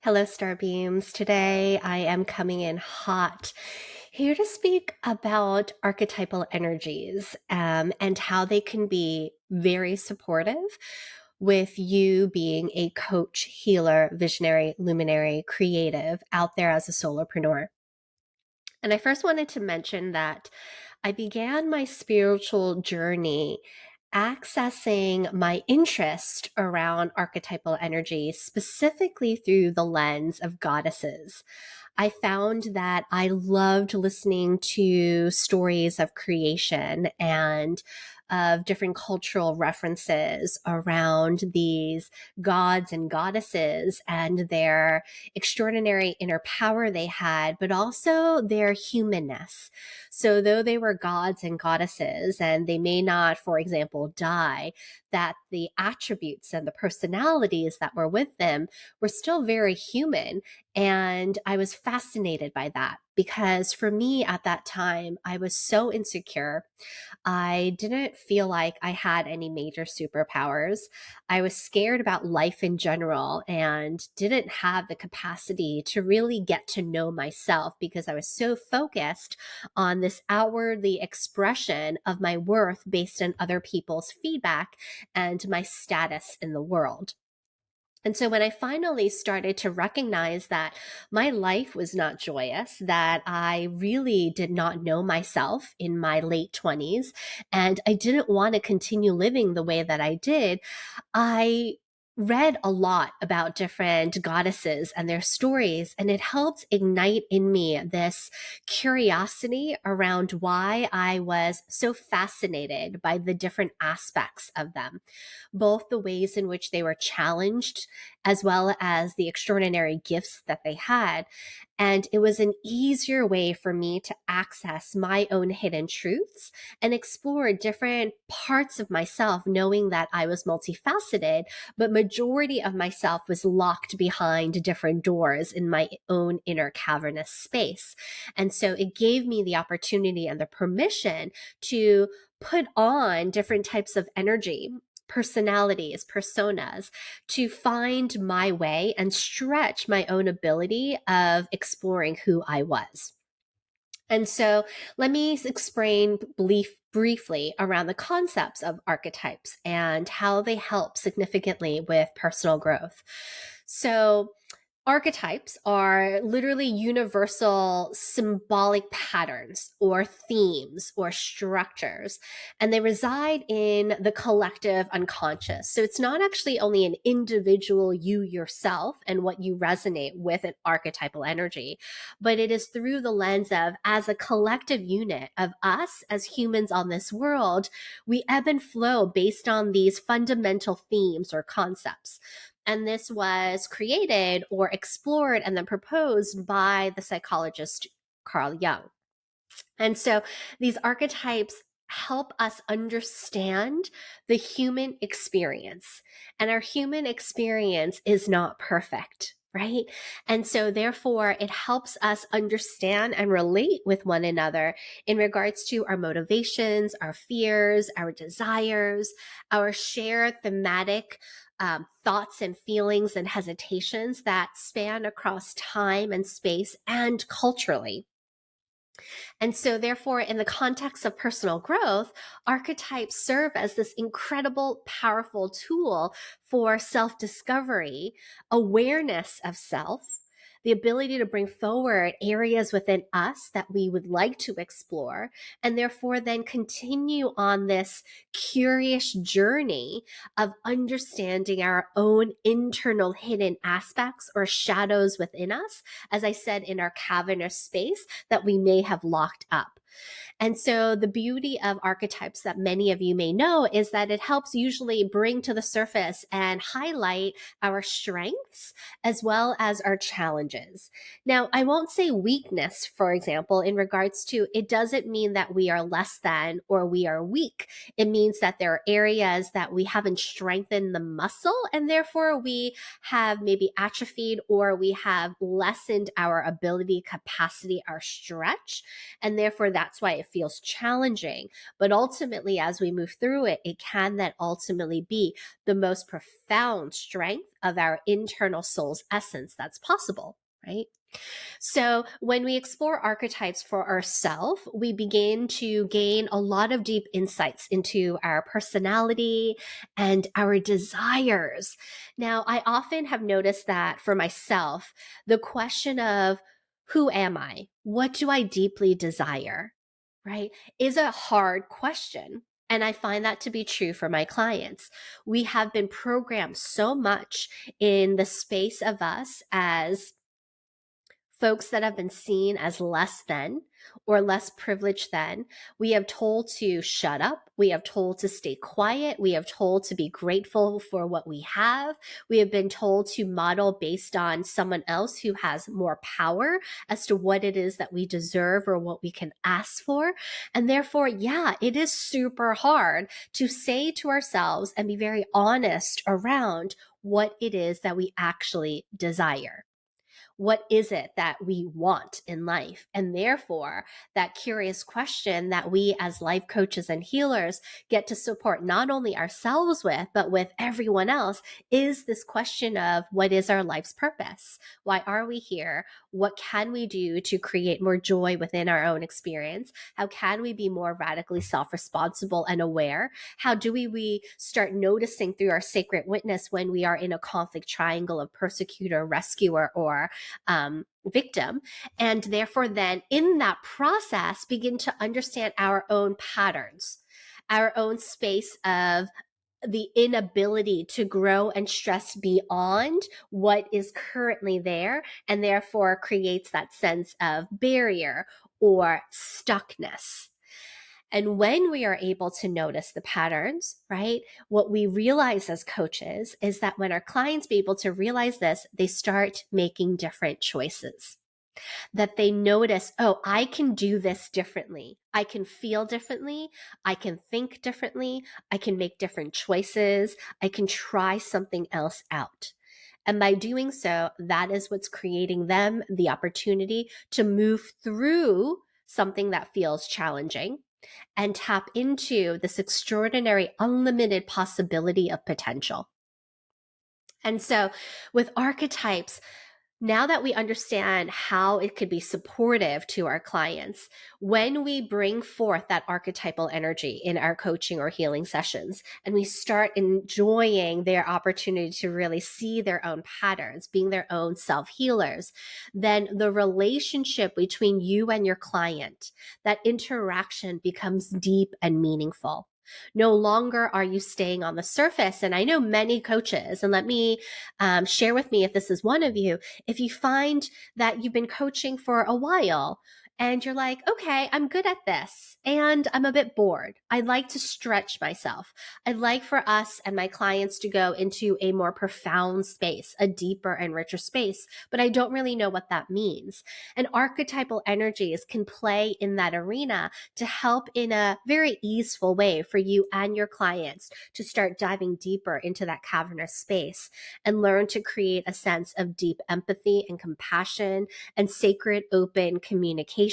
Hello, Starbeams. Today I am coming in hot here to speak about archetypal energies and how they can be very supportive with you being a coach, healer, visionary, luminary, creative out there as a solopreneur. And I first wanted to mention that I began my spiritual journey accessing my interest around archetypal energy, specifically through the lens of goddesses. I found that I loved listening to stories of creation and of different cultural references around these gods and goddesses and their extraordinary inner power they had, but also their humanness. So, though they were gods and goddesses, and they may not, for example, die, that the attributes and the personalities that were with them were still very human. And I was fascinated by that because for me at that time, I was so insecure. I didn't feel like I had any major superpowers. I was scared about life in general and didn't have the capacity to really get to know myself because I was so focused on this outwardly expression of my worth based on other people's feedback and my status in the world. And so when I finally started to recognize that my life was not joyous, that I really did not know myself in my late 20s, and I didn't want to continue living the way that I did, I read a lot about different goddesses and their stories, and it helped ignite in me this curiosity around why I was so fascinated by the different aspects of them, both the ways in which they were challenged as well as the extraordinary gifts that they had. And it was an easier way for me to access my own hidden truths and explore different parts of myself, knowing that I was multifaceted, but majority of myself was locked behind different doors in my own inner cavernous space. And so it gave me the opportunity and the permission to put on different types of energy, personalities, personas, to find my way and stretch my own ability of exploring who I was. And so let me explain briefly around the concepts of archetypes and how they help significantly with personal growth. So archetypes are literally universal symbolic patterns or themes or structures, and they reside in the collective unconscious. So it's not actually only an individual you yourself and what you resonate with an archetypal energy, but it is through the lens of, as a collective unit of us as humans on this world, we ebb and flow based on these fundamental themes or concepts. And this was created or explored and then proposed by the psychologist Carl Jung. And so these archetypes help us understand the human experience. And our human experience is not perfect, right? And so therefore it helps us understand and relate with one another in regards to our motivations, our fears, our desires, our shared thematic thoughts and feelings and hesitations that span across time and space and culturally. And so, therefore, in the context of personal growth, archetypes serve as this incredible, powerful tool for self discovery, awareness of self, the ability to bring forward areas within us that we would like to explore, and therefore then continue on this curious journey of understanding our own internal hidden aspects or shadows within us, as I said, in our cavernous space that we may have locked up. And so the beauty of archetypes that many of you may know is that it helps usually bring to the surface and highlight our strengths as well as our challenges. Now, I won't say weakness, for example, in regards to it doesn't mean that we are less than or we are weak. It means that there are areas that we haven't strengthened the muscle and therefore we have maybe atrophied or we have lessened our ability, capacity, our stretch. And therefore that's why it feels challenging. But ultimately, as we move through it, it can then ultimately be the most profound strength of our internal soul's essence that's possible, right? So, when we explore archetypes for ourselves, we begin to gain a lot of deep insights into our personality and our desires. Now, I often have noticed that for myself, the question of who am I? What do I deeply desire? Right? Is a hard question. And I find that to be true for my clients. We have been programmed so much in the space of us as folks that have been seen as less than or less privileged than. We have told to shut up. We have told to stay quiet. We have told to be grateful for what we have. We have been told to model based on someone else who has more power as to what it is that we deserve or what we can ask for. And therefore, yeah, it is super hard to say to ourselves and be very honest around what it is that we actually desire. What is it that we want in life? And therefore, that curious question that we as life coaches and healers get to support not only ourselves with, but with everyone else is this question of what is our life's purpose? Why are we here? What can we do to create more joy within our own experience? How can we be more radically self-responsible and aware? How do we start noticing through our sacred witness when we are in a conflict triangle of persecutor, rescuer, or victim, and therefore then in that process begin to understand our own patterns, our own space of the inability to grow and stress beyond what is currently there, and therefore creates that sense of barrier or stuckness. And when we are able to notice the patterns, right, what we realize as coaches is that when our clients be able to realize this, they start making different choices. That they notice, oh, I can do this differently. I can feel differently. I can think differently. I can make different choices. I can try something else out. And by doing so, that is what's creating them the opportunity to move through something that feels challenging and tap into this extraordinary, unlimited possibility of potential. And so, with archetypes, now that we understand how it could be supportive to our clients, when we bring forth that archetypal energy in our coaching or healing sessions, and we start enjoying their opportunity to really see their own patterns, being their own self-healers, then the relationship between you and your client, that interaction becomes deep and meaningful. No longer are you staying on the surface. And I know many coaches, and let me share with me if this is one of you, if you find that you've been coaching for a while and you're like, okay, I'm good at this and I'm a bit bored. I'd like to stretch myself. I'd like for us and my clients to go into a more profound space, a deeper and richer space, but I don't really know what that means. And archetypal energies can play in that arena to help in a very easeful way for you and your clients to start diving deeper into that cavernous space and learn to create a sense of deep empathy and compassion and sacred open communication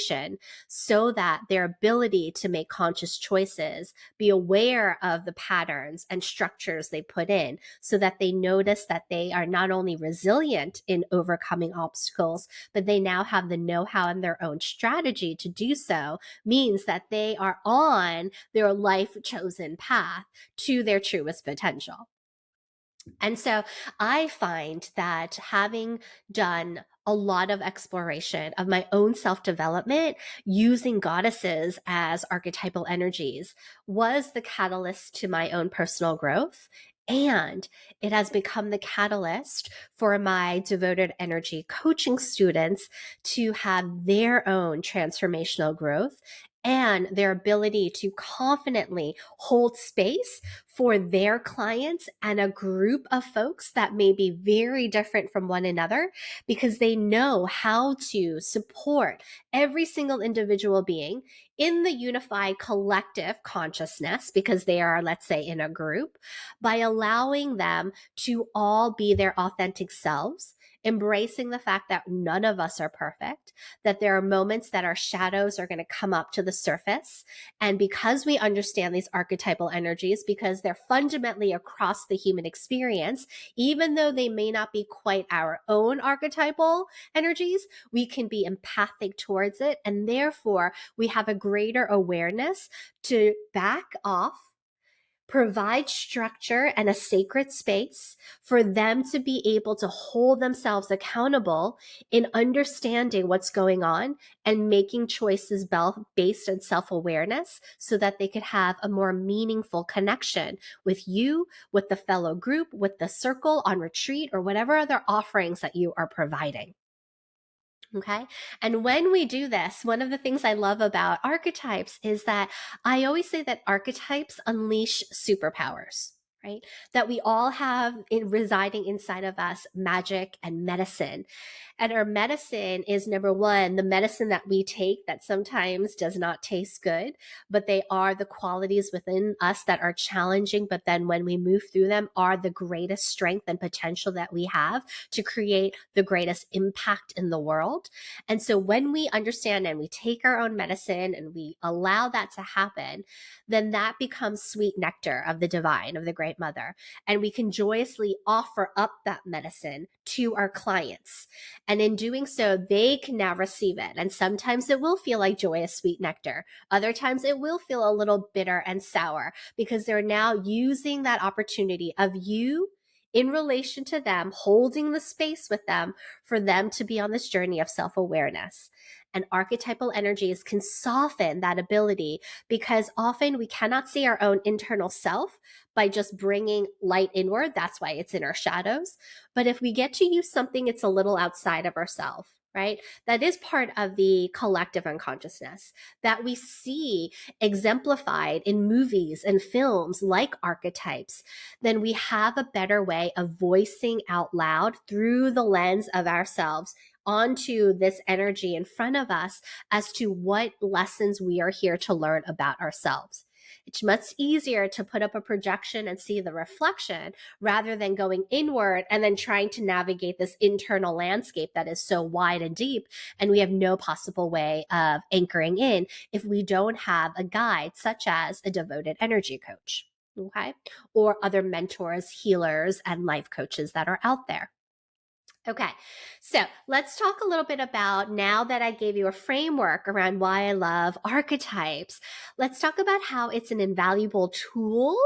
so that their ability to make conscious choices, be aware of the patterns and structures they put in so that they notice that they are not only resilient in overcoming obstacles, but they now have the know-how and their own strategy to do so, means that they are on their life chosen path to their truest potential. And so I find that having done a lot of exploration of my own self-development using goddesses as archetypal energies was the catalyst to my own personal growth. And it has become the catalyst for my devoted energy coaching students to have their own transformational growth and their ability to confidently hold space for their clients and a group of folks that may be very different from one another, because they know how to support every single individual being in the unified collective consciousness, because they are, let's say, in a group, by allowing them to all be their authentic selves, embracing the fact that none of us are perfect, that there are moments that our shadows are going to come up to the surface. And because we understand these archetypal energies, because they're fundamentally across the human experience, even though they may not be quite our own archetypal energies, we can be empathic towards it. And therefore, we have a greater awareness to back off, provide structure and a sacred space for them to be able to hold themselves accountable in understanding what's going on and making choices based on self-awareness, so that they could have a more meaningful connection with you, with the fellow group, with the circle on retreat, or whatever other offerings that you are providing. Okay. And when we do this, one of the things I love about archetypes is that I always say that archetypes unleash superpowers, right? That we all have residing inside of us magic and medicine. And our medicine is, number one, the medicine that we take that sometimes does not taste good, but they are the qualities within us that are challenging. But then when we move through them, are the greatest strength and potential that we have to create the greatest impact in the world. And so when we understand and we take our own medicine and we allow that to happen, then that becomes sweet nectar of the divine, of the great mother. And we can joyously offer up that medicine to our clients. And in doing so, they can now receive it. And sometimes it will feel like joyous sweet nectar. Other times it will feel a little bitter and sour, because they're now using that opportunity of you in relation to them, holding the space with them for them to be on this journey of self-awareness. And archetypal energies can soften that ability, because often we cannot see our own internal self by just bringing light inward. That's why it's in our shadows. But if we get to use something, it's a little outside of ourselves, right? That is part of the collective unconsciousness that we see exemplified in movies and films like Archetypes, then we have a better way of voicing out loud through the lens of ourselves onto this energy in front of us as to what lessons we are here to learn about ourselves. It's much easier to put up a projection and see the reflection rather than going inward and then trying to navigate this internal landscape that is so wide and deep. And we have no possible way of anchoring in if we don't have a guide, such as a devoted energy coach, okay, or other mentors, healers, and life coaches that are out there. Okay, so let's talk a little bit about, now that I gave you a framework around why I love archetypes, let's talk about how it's an invaluable tool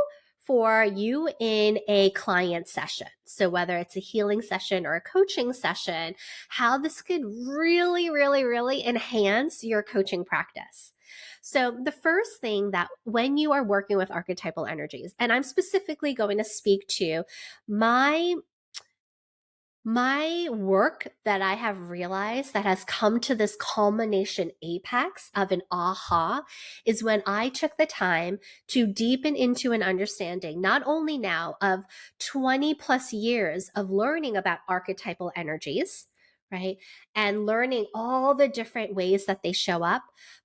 for you in a client session. So whether it's a healing session or a coaching session, how this could really, really, really enhance your coaching practice. So the first thing, that when you are working with archetypal energies, and I'm specifically going to speak to my work that I have realized that has come to this culmination apex of an aha, is when I took the time to deepen into an understanding, not only now of 20 plus years of learning about archetypal energies, right? And learning all the different ways that they show up,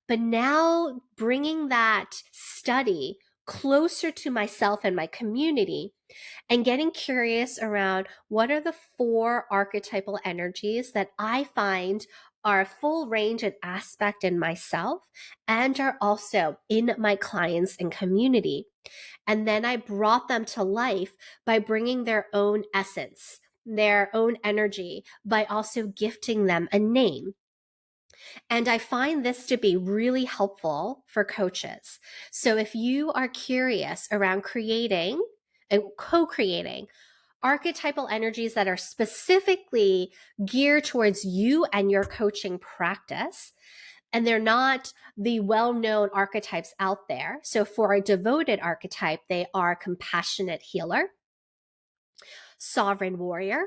but now bringing that study closer to myself and my community, and getting curious around what are the 4 archetypal energies that I find are a full range and aspect in myself and are also in my clients and community. And then I brought them to life by bringing their own essence, their own energy, by also gifting them a name. And I find this to be really helpful for coaches. So if you are curious around creating and co-creating archetypal energies that are specifically geared towards you and your coaching practice, and they're not the well-known archetypes out there. So for a devoted archetype, they are compassionate healer, sovereign warrior,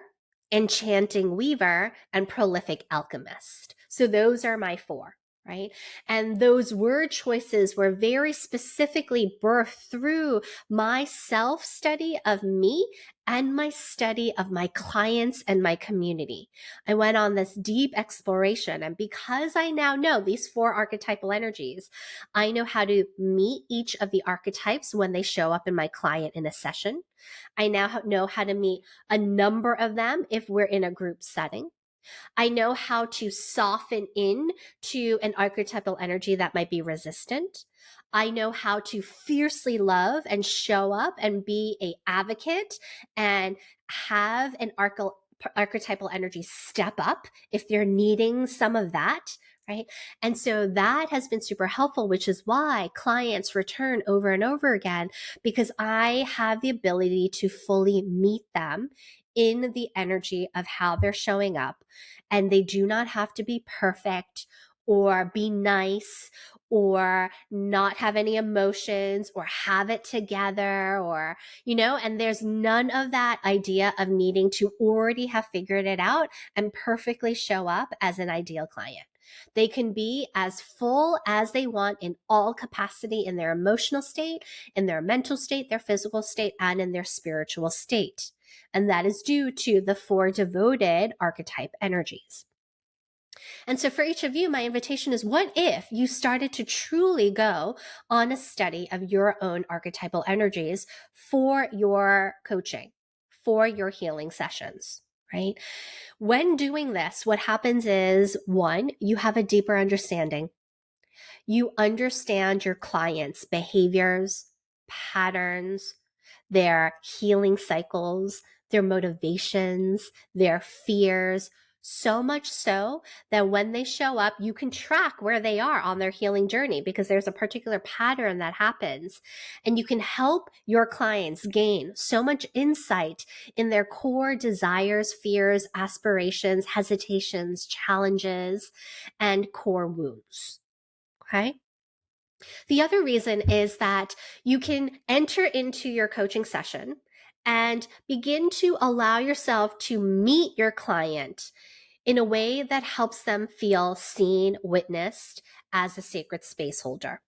enchanting weaver, and prolific alchemist. So those are my 4. right? And those word choices were very specifically birthed through my self study of me and my study of my clients and my community. I went on this deep exploration. And because I now know these four archetypal energies, I know how to meet each of the archetypes when they show up in my client in a session. I now know how to meet a number of them if we're in a group setting. I know how to soften in to an archetypal energy that might be resistant. I know how to fiercely love and show up and be a advocate and have an archetypal energy step up if they're needing some of that, right? And so that has been super helpful, which is why clients return over and over again, because I have the ability to fully meet them in the energy of how they're showing up. And they do not have to be perfect or be nice or not have any emotions or have it together or, and there's none of that idea of needing to already have figured it out and perfectly show up as an ideal client. They can be as full as they want in all capacity in their emotional state, in their mental state, their physical state, and in their spiritual state. And that is due to the four devoted archetype energies. And so for each of you, my invitation is, what if you started to truly go on a study of your own archetypal energies for your coaching, for your healing sessions, right? When doing this, what happens is, one, you have a deeper understanding. You understand your clients' behaviors, patterns, their healing cycles, their motivations, their fears, so much so that when they show up, you can track where they are on their healing journey because there's a particular pattern that happens. And you can help your clients gain so much insight in their core desires, fears, aspirations, hesitations, challenges, and core wounds. Okay. The other reason is that you can enter into your coaching session and begin to allow yourself to meet your client in a way that helps them feel seen, witnessed as a sacred space holder.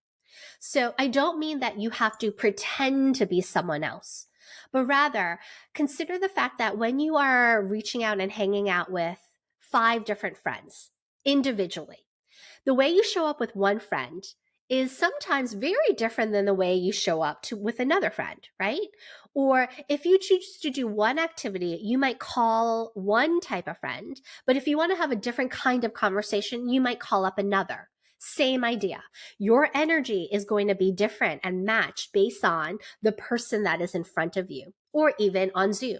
So I don't mean that you have to pretend to be someone else, but rather consider the fact that when you are reaching out and hanging out with 5 different friends individually, the way you show up with one friend is sometimes very different than the way you show up with another friend, right? Or if you choose to do one activity, you might call one type of friend, but if you want to have a different kind of conversation, you might call up another. Same idea. Your energy is going to be different and matched based on the person that is in front of you, or even on Zoom.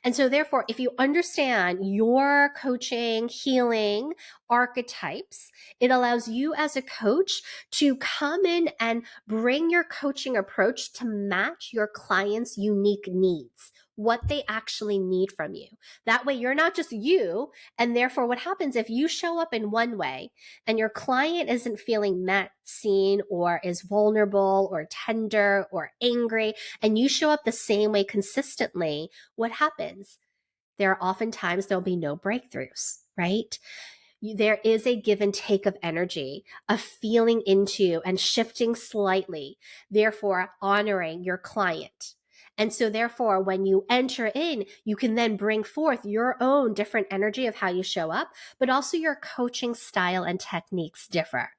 And so therefore, if you understand your coaching, healing archetypes, it allows you as a coach to come in and bring your coaching approach to match your client's unique needs, what they actually need from you. That way, you're not just you. And therefore, what happens if you show up in one way and your client isn't feeling met, seen, or is vulnerable or tender or angry, and you show up the same way consistently, what happens? There are oftentimes there'll be no breakthroughs, right? There is a give and take of energy, of feeling into and shifting slightly, therefore honoring your client. And so therefore, when you enter in, you can then bring forth your own different energy of how you show up, but also your coaching style and techniques differ.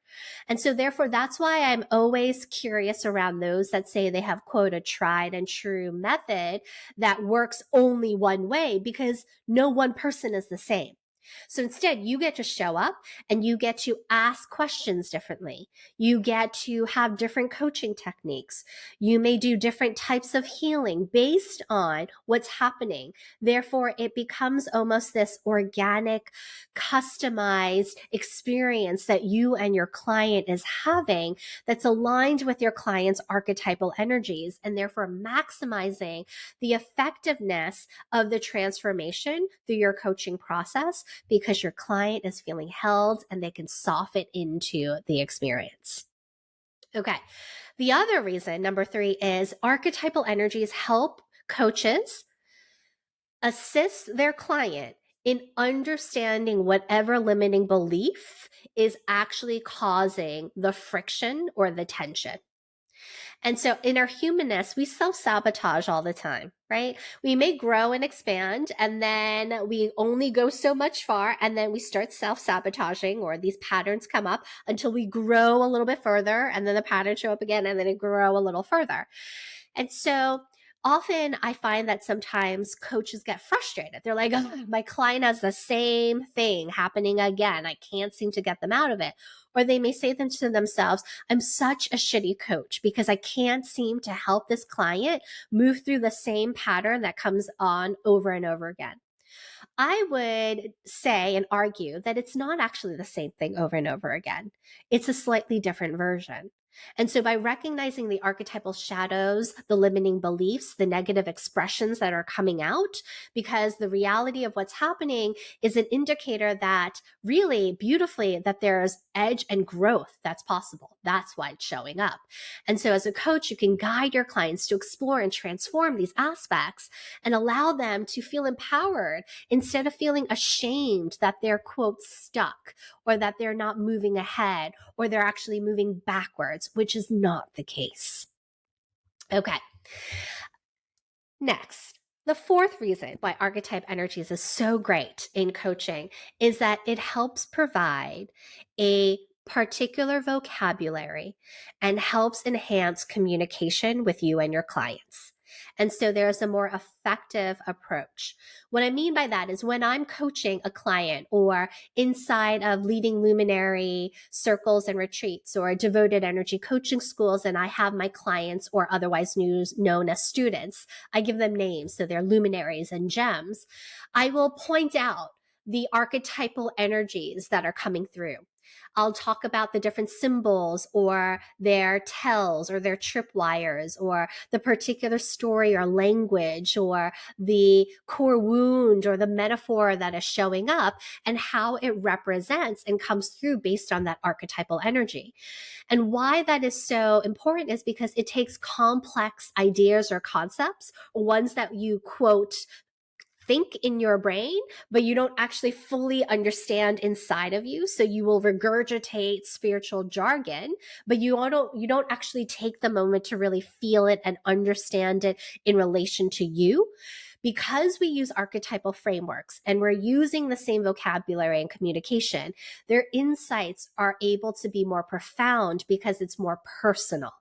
And so therefore, that's why I'm always curious around those that say they have, quote, a tried and true method that works only one way, because no one person is the same. So instead, you get to show up and you get to ask questions differently. You get to have different coaching techniques. You may do different types of healing based on what's happening. Therefore, it becomes almost this organic, customized experience that you and your client is having that's aligned with your client's archetypal energies, and therefore maximizing the effectiveness of the transformation through your coaching process, because your client is feeling held and they can soften into the experience. Okay. The other reason, number 3, is archetypal energies help coaches assist their client in understanding whatever limiting belief is actually causing the friction or the tension. And so in our humanness, we self sabotage all the time, right? We may grow and expand, and then we only go so much far, and then we start self sabotaging, or these patterns come up until we grow a little bit further, and then the patterns show up again, and then it grow a little further. And so often I find that sometimes coaches get frustrated. They're like, oh, my client has the same thing happening again. I can't seem to get them out of it. Or they may say them to themselves, I'm such a shitty coach because I can't seem to help this client move through the same pattern that comes on over and over again. I would say and argue that it's not actually the same thing over and over again. It's a slightly different version. And so by recognizing the archetypal shadows, the limiting beliefs, the negative expressions that are coming out, because the reality of what's happening is an indicator that really beautifully that there's edge and growth that's possible. That's why it's showing up. And so as a coach, you can guide your clients to explore and transform these aspects and allow them to feel empowered instead of feeling ashamed that they're, quote, stuck or that they're not moving ahead or they're actually moving backwards, which is not the case. Okay. Next, the fourth reason why archetype energies is so great in coaching is that it helps provide a particular vocabulary and helps enhance communication with you and your clients. And so there's a more effective approach. What I mean by that is when I'm coaching a client or inside of leading luminary circles and retreats or devoted energy coaching schools, and I have my clients or otherwise known as students, I give them names, so they're luminaries and gems. I will point out the archetypal energies that are coming through. I'll talk about the different symbols or their tells or their tripwires or the particular story or language or the core wound or the metaphor that is showing up and how it represents and comes through based on that archetypal energy. And why that is so important is because it takes complex ideas or concepts, ones that you, quote, think in your brain, but you don't actually fully understand inside of you. So you will regurgitate spiritual jargon, but you don't actually take the moment to really feel it and understand it in relation to you. Because we use archetypal frameworks and we're using the same vocabulary and communication, their insights are able to be more profound because it's more personal.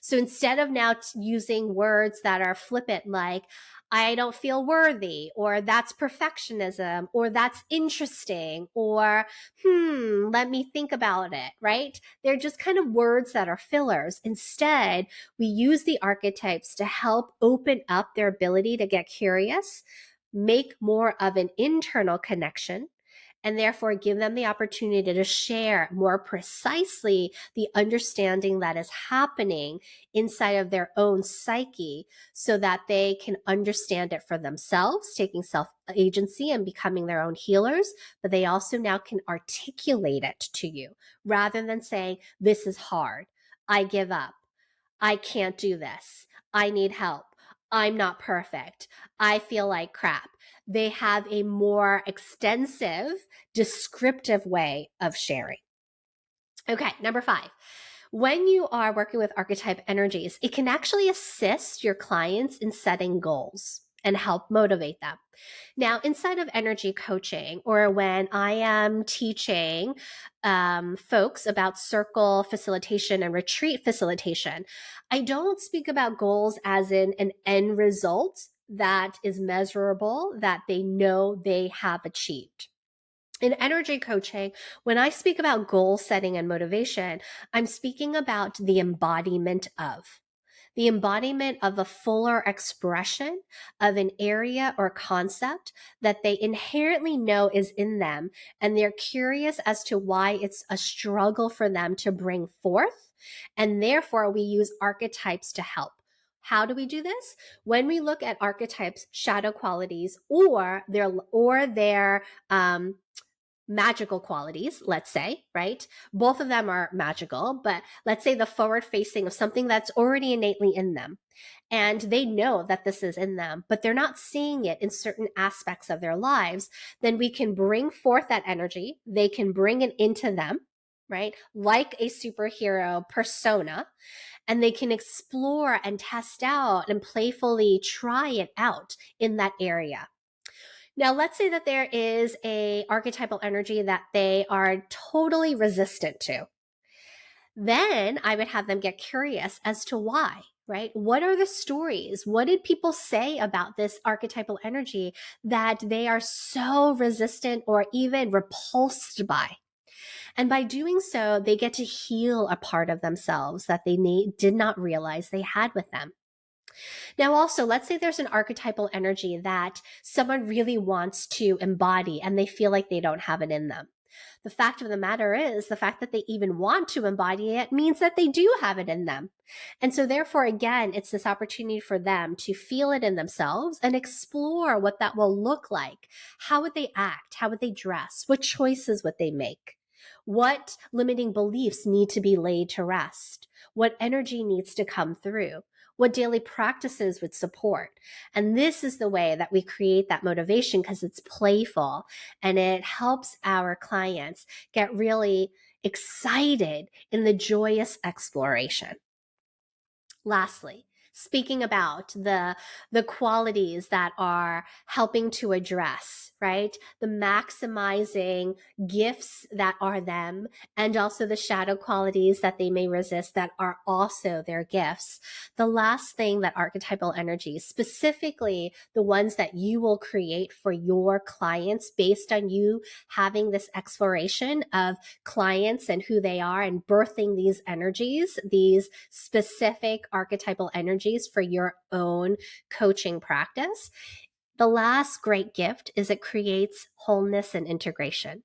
So instead of now using words that are flippant, like, I don't feel worthy, or that's perfectionism, or that's interesting, or, let me think about it, right? They're just kind of words that are fillers. Instead, we use the archetypes to help open up their ability to get curious, make more of an internal connection, and therefore give them the opportunity to share more precisely the understanding that is happening inside of their own psyche so that they can understand it for themselves, taking self agency and becoming their own healers. But they also now can articulate it to you rather than saying, this is hard, I give up, I can't do this, I need help, I'm not perfect, I feel like crap. They have a more extensive, descriptive way of sharing. Okay, number 5. When you are working with archetype energies, it can actually assist your clients in setting goals and help motivate them. Now, inside of energy coaching, or when I am teaching folks about circle facilitation and retreat facilitation, I don't speak about goals as in an end result that is measurable, that they know they have achieved. In energy coaching, when I speak about goal setting and motivation, I'm speaking about the embodiment of a fuller expression of an area or concept that they inherently know is in them. And they're curious as to why it's a struggle for them to bring forth. And therefore, we use archetypes to help. How do we do this? When we look at archetypes, shadow qualities, or their magical qualities, let's say, right? Both of them are magical, but let's say the forward facing of something that's already innately in them. And they know that this is in them, but they're not seeing it in certain aspects of their lives. Then we can bring forth that energy. They can bring it into them, right? Like a superhero persona, and they can explore and test out and playfully try it out in that area. Now, let's say that there is a archetypal energy that they are totally resistant to. Then I would have them get curious as to why, right? What are the stories? What did people say about this archetypal energy that they are so resistant or even repulsed by? And by doing so, they get to heal a part of themselves that they did not realize they had with them. Now, also, let's say there's an archetypal energy that someone really wants to embody and they feel like they don't have it in them. The fact of the matter is, the fact that they even want to embody it means that they do have it in them. And so, therefore, again, it's this opportunity for them to feel it in themselves and explore what that will look like. How would they act? How would they dress? What choices would they make? What limiting beliefs need to be laid to rest? What energy needs to come through? What daily practices would support? And this is the way that we create that motivation, because it's playful and it helps our clients get really excited in the joyous exploration. Lastly, speaking about the qualities that are helping to address, right? The maximizing gifts that are them, and also the shadow qualities that they may resist that are also their gifts. The last thing that archetypal energies, specifically the ones that you will create for your clients based on you having this exploration of clients and who they are and birthing these energies, these specific archetypal energies for your own coaching practice. The last great gift is it creates wholeness and integration.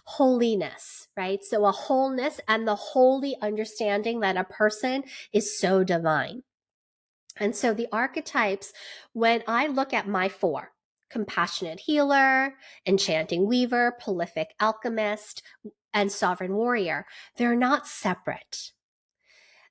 Holiness, right? So a wholeness and the holy understanding that a person is so divine. And so the archetypes, when I look at my four, compassionate healer, enchanting weaver, prolific alchemist, and sovereign warrior, they're not separate.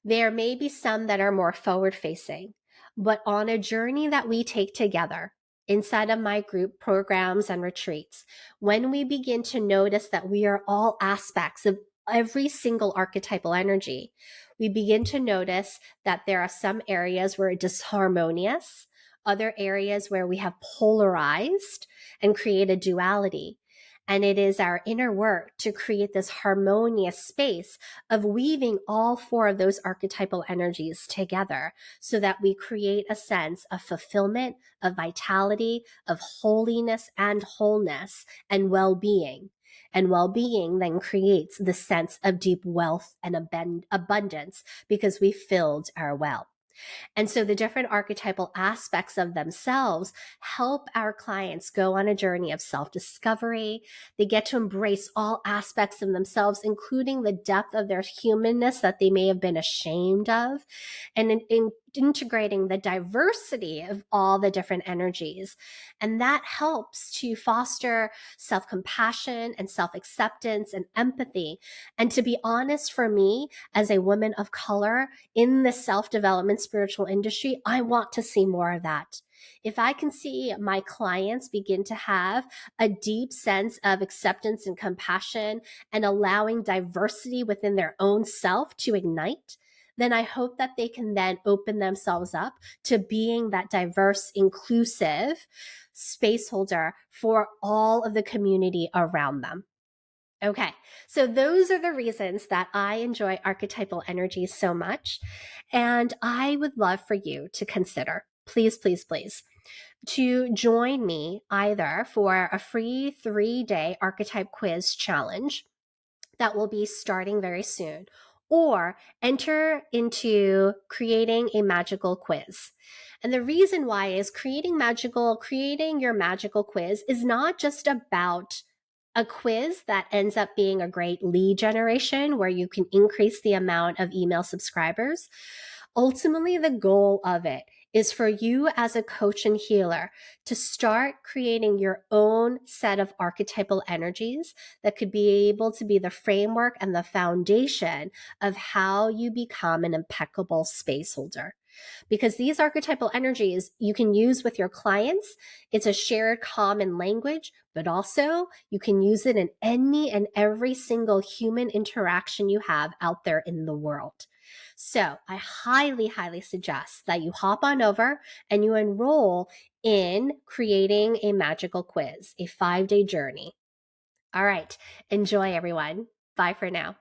There may be some that are more forward facing, but on a journey that we take together inside of my group programs and retreats, when we begin to notice that we are all aspects of every single archetypal energy, we begin to notice that there are some areas where it's disharmonious, other areas where we have polarized and create a duality. And it is our inner work to create this harmonious space of weaving all four of those archetypal energies together so that we create a sense of fulfillment, of vitality, of holiness and wholeness and well-being. And well-being then creates the sense of deep wealth and abundance because we filled our well. And so the different archetypal aspects of themselves help our clients go on a journey of self-discovery. They get to embrace all aspects of themselves, including the depth of their humanness that they may have been ashamed of, and in integrating the diversity of all the different energies. And that helps to foster self-compassion and self-acceptance and empathy. And to be honest, for me, as a woman of color in the self-development spiritual industry, I want to see more of that. If I can see my clients begin to have a deep sense of acceptance and compassion and allowing diversity within their own self to ignite, then I hope that they can then open themselves up to being that diverse, inclusive space holder for all of the community around them. Okay, so those are the reasons that I enjoy archetypal energies so much. And I would love for you to consider, please, please, please, to join me either for a free 3-day archetype quiz challenge that will be starting very soon, or enter into creating a magical quiz. And the reason why is creating your magical quiz is not just about a quiz that ends up being a great lead generation where you can increase the amount of email subscribers. Ultimately, the goal of it is for you as a coach and healer to start creating your own set of archetypal energies that could be able to be the framework and the foundation of how you become an impeccable space holder. Because these archetypal energies you can use with your clients. It's a shared common language, but also you can use it in any and every single human interaction you have out there in the world. So I highly, highly suggest that you hop on over and you enroll in creating a magical quiz, a 5-day journey. All right. Enjoy, everyone. Bye for now.